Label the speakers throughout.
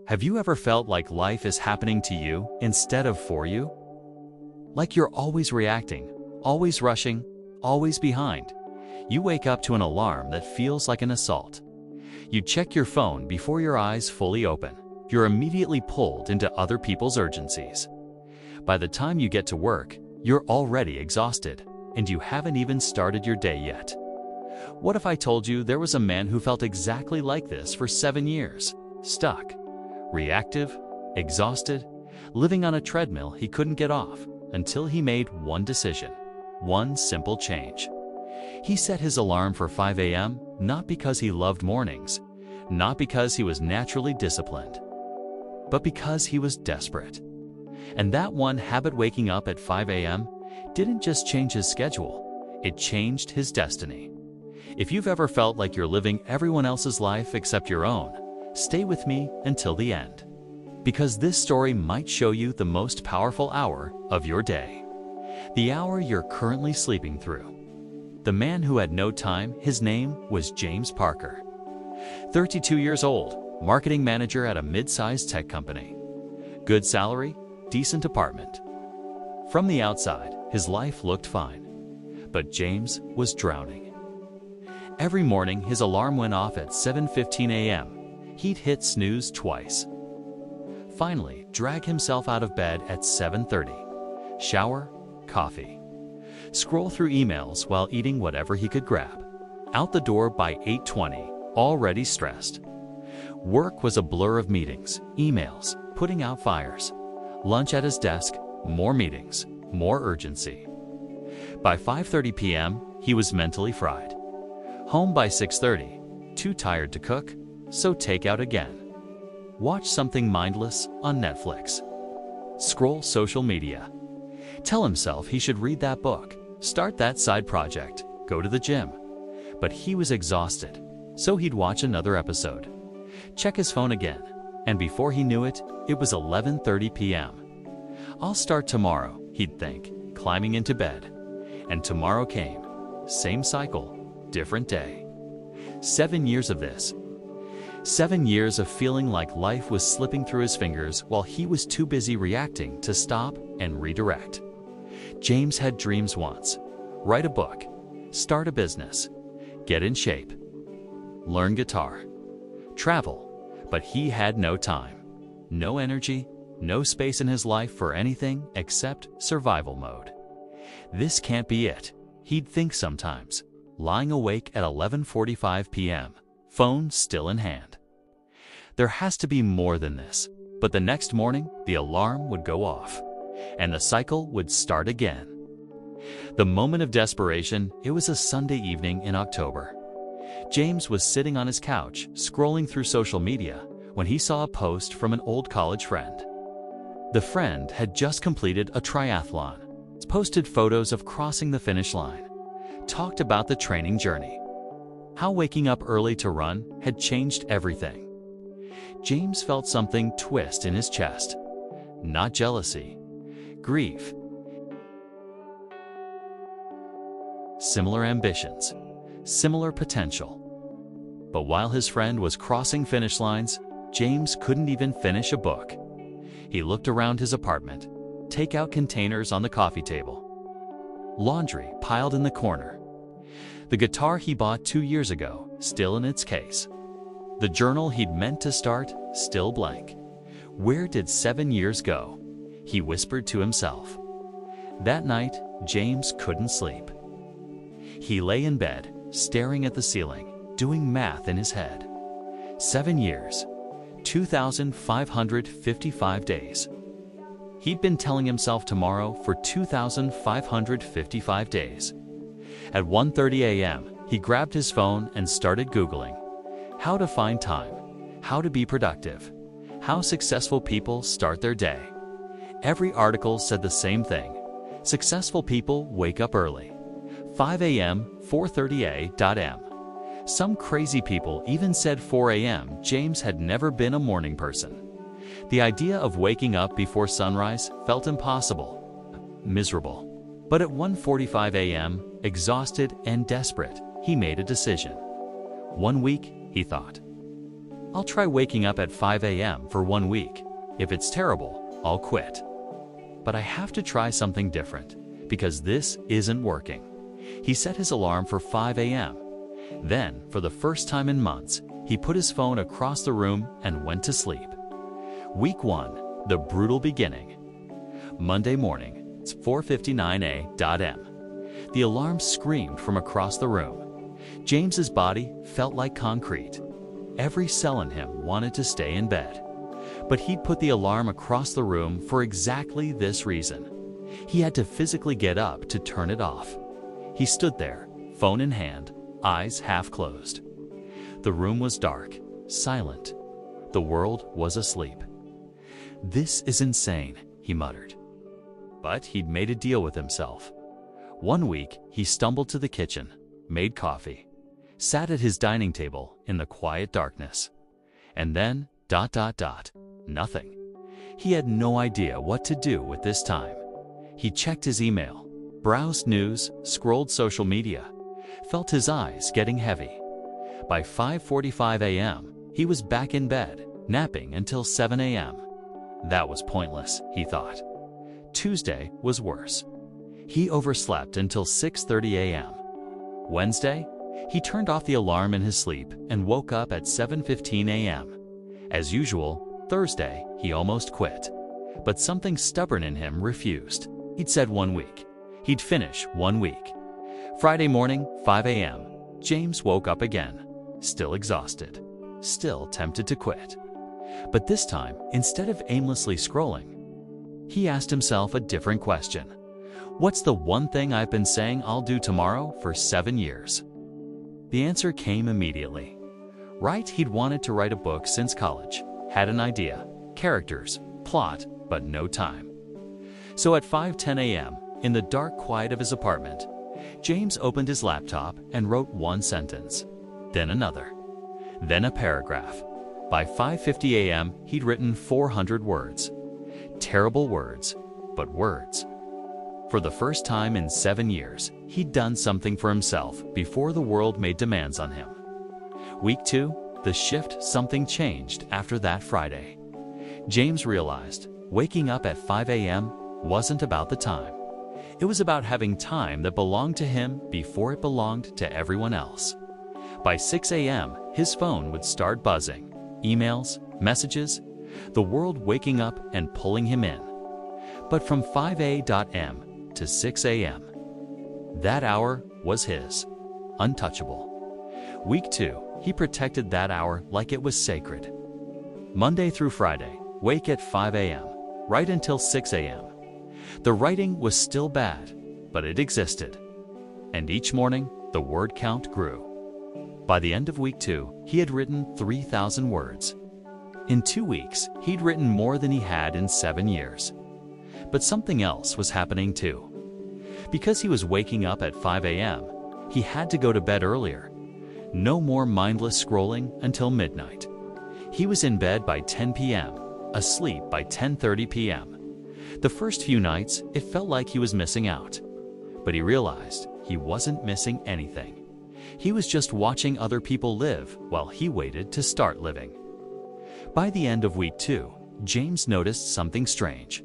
Speaker 1: Have you ever felt like life is happening to you instead of for you? Like you're always reacting, always rushing, always behind. You wake up to an alarm that feels like an assault. You check your phone before your eyes fully open. You're immediately pulled into other people's urgencies. By the time you get to work, you're already exhausted, and you haven't even started your day yet. What if I told you there was a man who felt exactly like this for 7 years? Stuck, reactive, exhausted, living on a treadmill he couldn't get off until he made one decision, one simple change. He set his alarm for 5 a.m. not because he loved mornings, not because he was naturally disciplined, but because he was desperate. And that one habit, waking up at 5 a.m., didn't just change his schedule, it changed his destiny. If you've ever felt like you're living everyone else's life except your own, stay with me until the end, because this story might show you the most powerful hour of your day, the hour you're currently sleeping through. The man who had no time, his name was James Parker. 32 years old, marketing manager at a mid-sized tech company. Good salary, decent apartment. From the outside, his life looked fine, but James was drowning. Every morning, his alarm went off at 7:15 a.m. He'd hit snooze twice. Finally, drag himself out of bed at 7:30. Shower, coffee. Scroll through emails while eating whatever he could grab. Out the door by 8:20, already stressed. Work was a blur of meetings, emails, putting out fires. Lunch at his desk, more meetings, more urgency. By 5:30 p.m., he was mentally fried. Home by 6:30, too tired to cook, so take out again. Watch something mindless on Netflix. Scroll social media. Tell himself he should read that book, start that side project, go to the gym. But he was exhausted, so he'd watch another episode. Check his phone again, and before he knew it, it was 11:30 p.m. I'll start tomorrow, he'd think, climbing into bed. And tomorrow came. Same cycle, different day. 7 years of this. 7 years of feeling like life was slipping through his fingers while he was too busy reacting to stop and redirect. James had dreams once. Write a book, start a business, get in shape, learn guitar, travel, but he had no time, no energy, no space in his life for anything except survival mode. This can't be it, he'd think sometimes, lying awake at 11:45 p.m., phone still in hand. There has to be more than this, but the next morning, the alarm would go off, and the cycle would start again. The moment of desperation, it was a Sunday evening in October. James was sitting on his couch, scrolling through social media, when he saw a post from an old college friend. The friend had just completed a triathlon, posted photos of crossing the finish line, talked about the training journey, how waking up early to run had changed everything. James felt something twist in his chest. Not jealousy, grief. Similar ambitions, similar potential. But while his friend was crossing finish lines, James couldn't even finish a book. He looked around his apartment, takeout containers on the coffee table, laundry piled in the corner, the guitar he bought 2 years ago still in its case, the journal he'd meant to start still blank. Where did 7 years go? He whispered to himself. That night, James couldn't sleep. He lay in bed, staring at the ceiling, doing math in his head. 7 years, 2,555 days. He'd been telling himself tomorrow for 2,555 days. At 1:30 a.m., he grabbed his phone and started Googling how to find time, how to be productive, how successful people start their day. Every article said the same thing. Successful people wake up early. 5 a.m., 4:30 a.m. Some crazy people even said 4 a.m. James had never been a morning person. The idea of waking up before sunrise felt impossible, miserable. But at 1:45 a.m., exhausted and desperate, he made a decision. 1 week, he thought. I'll try waking up at 5 a.m. for 1 week. If it's terrible, I'll quit. But I have to try something different, because this isn't working. He set his alarm for 5 a.m. Then, for the first time in months, he put his phone across the room and went to sleep. Week 1, the brutal beginning. Monday morning, it's 4:59 a.m. The alarm screamed from across the room. James's body felt like concrete. Every cell in him wanted to stay in bed. But he'd put the alarm across the room for exactly this reason. He had to physically get up to turn it off. He stood there, phone in hand, eyes half closed. The room was dark, silent. The world was asleep. "This is insane," he muttered. But he'd made a deal with himself. 1 week, he stumbled to the kitchen, made coffee, sat at his dining table in the quiet darkness. And then, nothing. He had no idea what to do with this time. He checked his email, browsed news, scrolled social media, felt his eyes getting heavy. By 5:45 a.m., he was back in bed, napping until 7 a.m. That was pointless, he thought. Tuesday was worse. He overslept until 6:30 a.m. Wednesday, he turned off the alarm in his sleep and woke up at 7:15 a.m. As usual, Thursday, he almost quit. But something stubborn in him refused. He'd said 1 week. He'd finish 1 week. Friday morning, 5 a.m., James woke up again, still exhausted, still tempted to quit. But this time, instead of aimlessly scrolling, he asked himself a different question. What's the one thing I've been saying I'll do tomorrow for 7 years? The answer came immediately. Right, he'd wanted to write a book since college, had an idea, characters, plot, but no time. So at 5:10 a.m., in the dark quiet of his apartment, James opened his laptop and wrote one sentence, then another, then a paragraph. By 5:50 a.m., he'd written 400 words. Terrible words, but words. For the first time in 7 years, he'd done something for himself before the world made demands on him. Week 2, the shift, something changed after that Friday. James realized waking up at 5 a.m. wasn't about the time. It was about having time that belonged to him before it belonged to everyone else. By 6 a.m., his phone would start buzzing. Emails, messages, the world waking up and pulling him in. But from 5 a.m. to 6 a.m., that hour was his, untouchable. Week 2, he protected that hour like it was sacred. Monday through Friday, wake at 5 a.m., write until 6 a.m. The writing was still bad, but it existed. And each morning, the word count grew. By the end of week 2, he had written 3,000 words. In 2 weeks, he'd written more than he had in 7 years. But something else was happening too. Because he was waking up at 5 a.m., he had to go to bed earlier. No more mindless scrolling until midnight. He was in bed by 10 p.m., asleep by 10:30 p.m. The first few nights, it felt like he was missing out. But he realized he wasn't missing anything. He was just watching other people live while he waited to start living. By the end of week 2, James noticed something strange.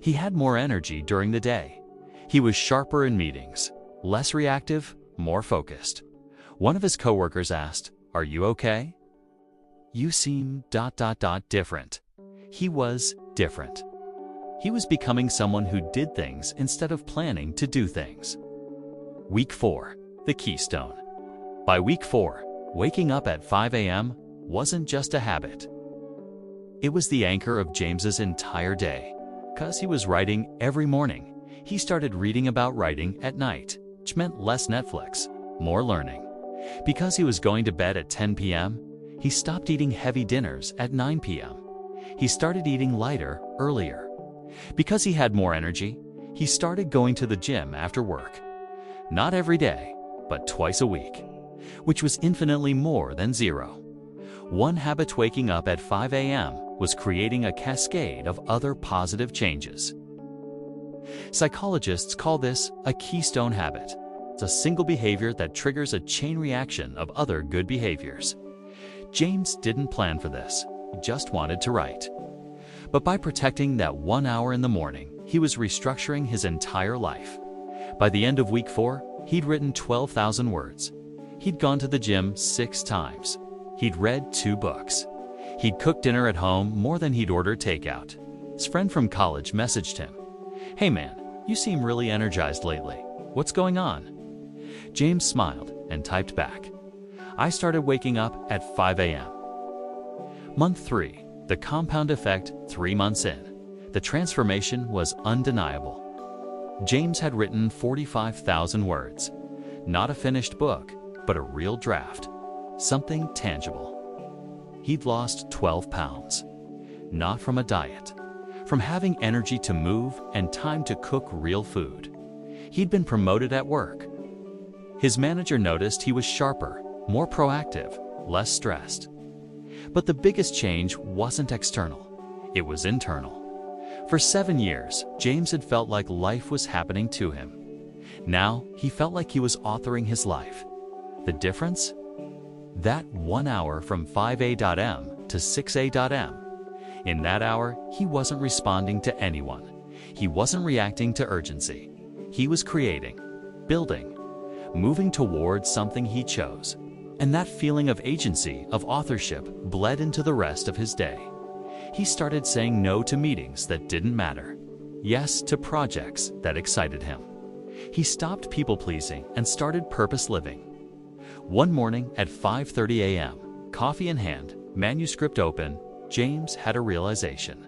Speaker 1: He had more energy during the day. He was sharper in meetings, less reactive, more focused. One of his coworkers asked, "Are you okay?" "You seem ... different." He was different. He was becoming someone who did things instead of planning to do things. Week 4, the Keystone. By week 4, waking up at 5 a.m. wasn't just a habit. It was the anchor of James's entire day. Because he was writing every morning, he started reading about writing at night, which meant less Netflix, more learning. Because he was going to bed at 10 p.m., he stopped eating heavy dinners at 9 p.m. He started eating lighter earlier. Because he had more energy, he started going to the gym after work. Not every day, but twice a week, which was infinitely more than 0. One habit, waking up at 5 a.m., was creating a cascade of other positive changes. Psychologists call this a keystone habit. It's a single behavior that triggers a chain reaction of other good behaviors. James didn't plan for this, he just wanted to write. But by protecting that 1 hour in the morning, he was restructuring his entire life. By the end of week 4, he'd written 12,000 words. He'd gone to the gym 6 times. He'd read 2 books. He'd cooked dinner at home more than he'd ordered takeout. His friend from college messaged him, "Hey man, you seem really energized lately. What's going on?" James smiled and typed back, "I started waking up at 5 a.m. Month 3, the compound effect 3 months in. The transformation was undeniable. James had written 45,000 words. Not a finished book, but a real draft. Something tangible. He'd lost 12 pounds. Not from a diet. From having energy to move and time to cook real food. He'd been promoted at work. His manager noticed he was sharper, more proactive, less stressed. But the biggest change wasn't external. It was internal. For 7 years, James had felt like life was happening to him. Now, he felt like he was authoring his life. The difference? That 1 hour from 5 a.m. to 6 a.m. In that hour, he wasn't responding to anyone. He wasn't reacting to urgency. He was creating, building, moving towards something he chose. And that feeling of agency, of authorship, bled into the rest of his day. He started saying no to meetings that didn't matter. Yes to projects that excited him. He stopped people-pleasing and started purpose living. One morning at 5:30 a.m., coffee in hand, manuscript open, James had a realization.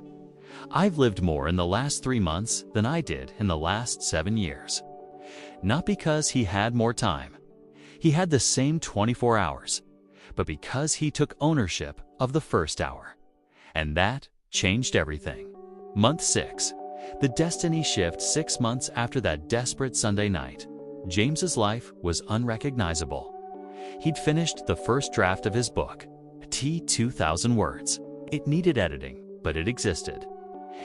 Speaker 1: I've lived more in the last 3 months than I did in the last 7 years. Not because he had more time. He had the same 24 hours, but because he took ownership of the first hour. And that changed everything. Month 6. The destiny shift 6 months after that desperate Sunday night. James's life was unrecognizable. He'd finished the first draft of his book, 2,000 words. It needed editing, but it existed.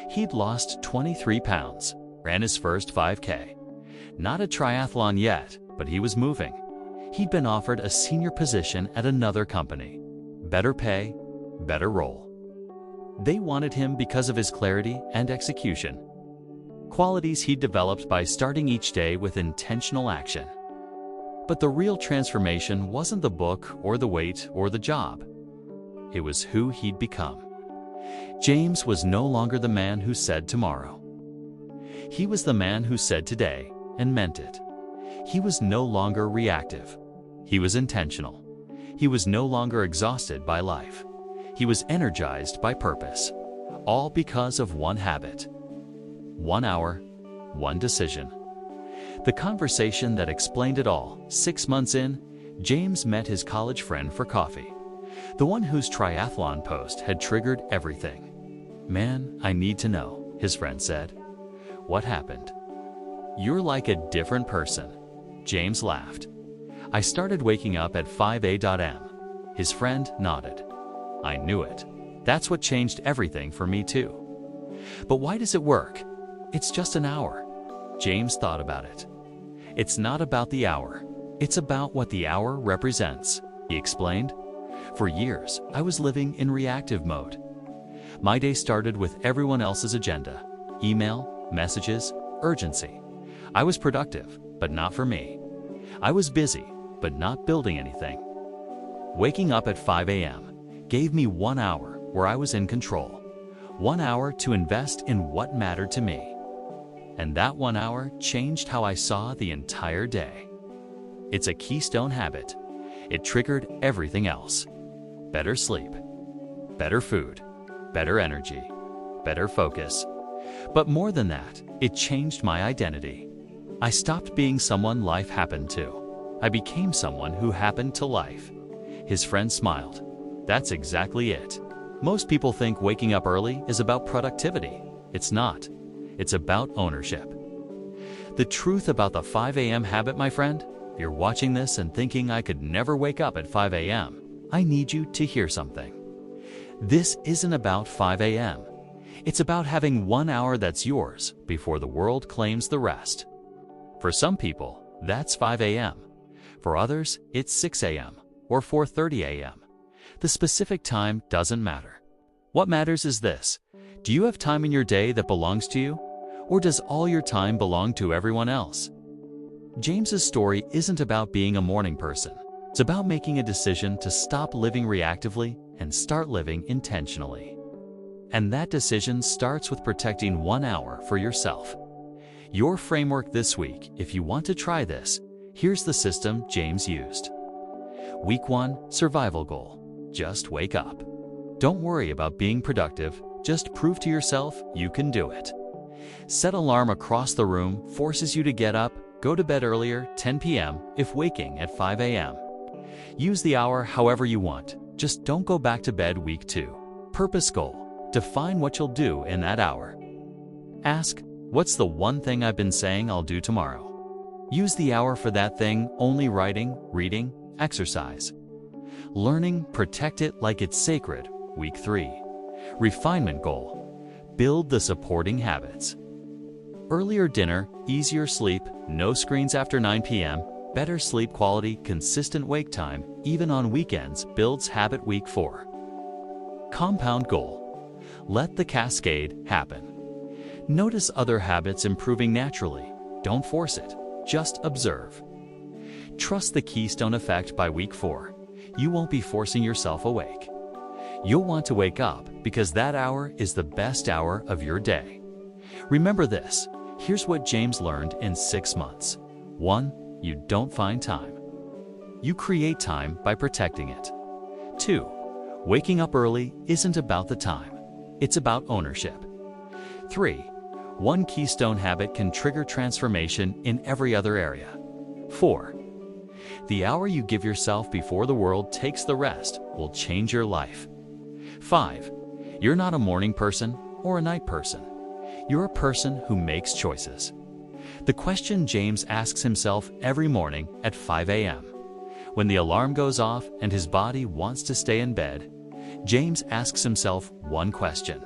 Speaker 1: He'd lost 23 pounds, ran his first 5K. Not a triathlon yet, but he was moving. He'd been offered a senior position at another company. Better pay, better role. They wanted him because of his clarity and execution. Qualities he'd developed by starting each day with intentional action. But the real transformation wasn't the book or the weight or the job. It was who he'd become. James was no longer the man who said tomorrow. He was the man who said today and meant it. He was no longer reactive. He was intentional. He was no longer exhausted by life. He was energized by purpose, all because of one habit. 1 hour, one decision. The conversation that explained it all. 6 months in, James met his college friend for coffee. The one whose triathlon post had triggered everything. "Man, I need to know," his friend said. "What happened?" "You're like a different person." James laughed. "I started waking up at 5 a.m. His friend nodded. "I knew it. That's what changed everything for me too." "But why does it work?" "It's just an hour." James thought about it. "It's not about the hour. It's about what the hour represents," he explained. "For years, I was living in reactive mode. My day started with everyone else's agenda. Email, messages, urgency. I was productive, but not for me. I was busy, but not building anything. Waking up at 5 a.m. gave me 1 hour where I was in control. 1 hour to invest in what mattered to me. And that 1 hour changed how I saw the entire day. It's a keystone habit. It triggered everything else. Better sleep, better food, better energy, better focus. But more than that, it changed my identity. I stopped being someone life happened to. I became someone who happened to life." His friend smiled. "That's exactly it. Most people think waking up early is about productivity. It's not. It's about ownership." The truth about the 5 a.m. habit, my friend, if you're watching this and thinking I could never wake up at 5 a.m., I need you to hear something. This isn't about 5 a.m. It's about having 1 hour that's yours before the world claims the rest. For some people, that's 5 a.m. For others, it's 6 a.m. or 4:30 a.m. The specific time doesn't matter. What matters is this: do you have time in your day that belongs to you? Or does all your time belong to everyone else? James's story isn't about being a morning person. It's about making a decision to stop living reactively and start living intentionally. And that decision starts with protecting 1 hour for yourself. Your framework this week, if you want to try this, here's the system James used. Week 1, survival goal. Just wake up. Don't worry about being productive, just prove to yourself you can do it. Set alarm across the room forces you to get up, go to bed earlier, 10 p.m. if waking at 5 a.m. Use the hour however you want, just don't go back to bed. Week 2, purpose goal. Define what you'll do in that hour. Ask, what's the one thing I've been saying I'll do tomorrow? Use the hour for that thing, only writing, reading, exercise. Learning, protect it like it's sacred. Week 3, refinement goal. Build the supporting habits. Earlier dinner, easier sleep, no screens after 9 p.m., better sleep quality, consistent wake time, even on weekends, builds habit. Week 4, compound goal. Let the cascade happen. Notice other habits improving naturally. Don't force it, just observe. Trust the Keystone Effect. By week 4, you won't be forcing yourself awake. You'll want to wake up because that hour is the best hour of your day. Remember this, here's what James learned in 6 months. 1, you don't find time. You create time by protecting it. 2, waking up early isn't about the time. It's about ownership. 3, one keystone habit can trigger transformation in every other area. 4, the hour you give yourself before the world takes the rest will change your life. 5, you're not a morning person or a night person. You're a person who makes choices. The question James asks himself every morning at 5 a.m. when the alarm goes off and his body wants to stay in bed, James asks himself one question: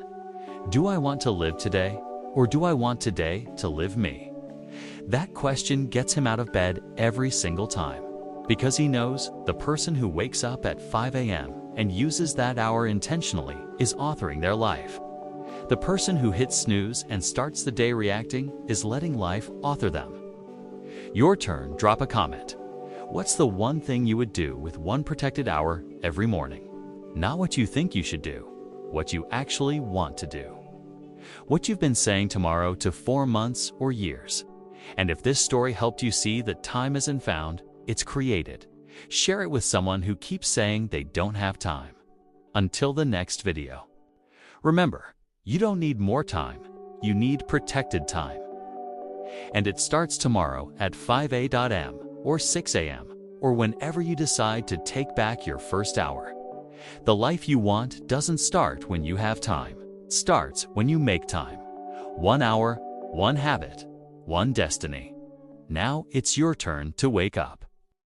Speaker 1: do I want to live today, or do I want today to live me? That question gets him out of bed every single time, because he knows the person who wakes up at 5 a.m. and uses that hour intentionally is authoring their life. The person who hits snooze and starts the day reacting is letting life author them. Your turn, drop a comment. What's the one thing you would do with one protected hour every morning? Not what you think you should do, what you actually want to do. What you've been saying tomorrow to 4 months or years. And if this story helped you see that time isn't found, it's created. Share it with someone who keeps saying they don't have time. Until the next video. Remember, you don't need more time, you need protected time. And it starts tomorrow at 5 a.m. or 6 a.m. or whenever you decide to take back your first hour. The life you want doesn't start when you have time. It starts when you make time. 1 hour, one habit, one destiny. Now it's your turn to wake up.